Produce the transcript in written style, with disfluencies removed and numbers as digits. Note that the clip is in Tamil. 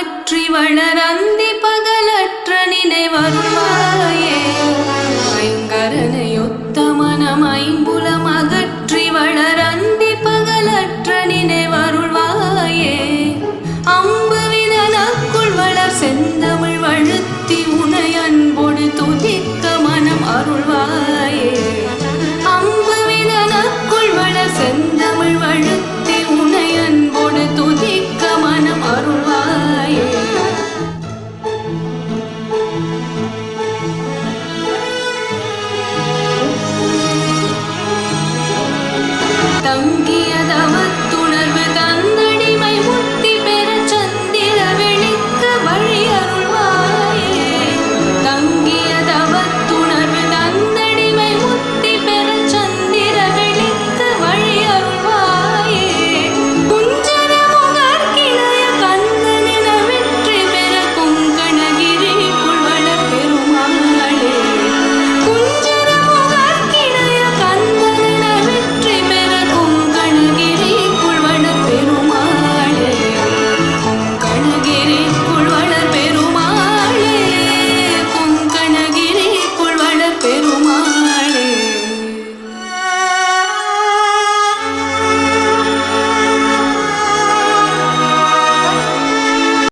அகற்றி வளரந்தி பகலற்ற நினைவருள்வாயே ஐங்கரனையொத்த மனம் ஐம்புலம் அகற்றி வளரந்தி பகலற்ற நினைவருள்வாயே அம்புவிதனக்குள் வளர் செந்தமிழ் வழுத்தி உனை அன்போடு துதிக்க மனம் அருள்வாயே அம்புவிதனக்குள் வளர் செந்தமிழ் வழுத்தி உனை அன்போடு துதிக்க மனம் அருள்வாயே தங்கி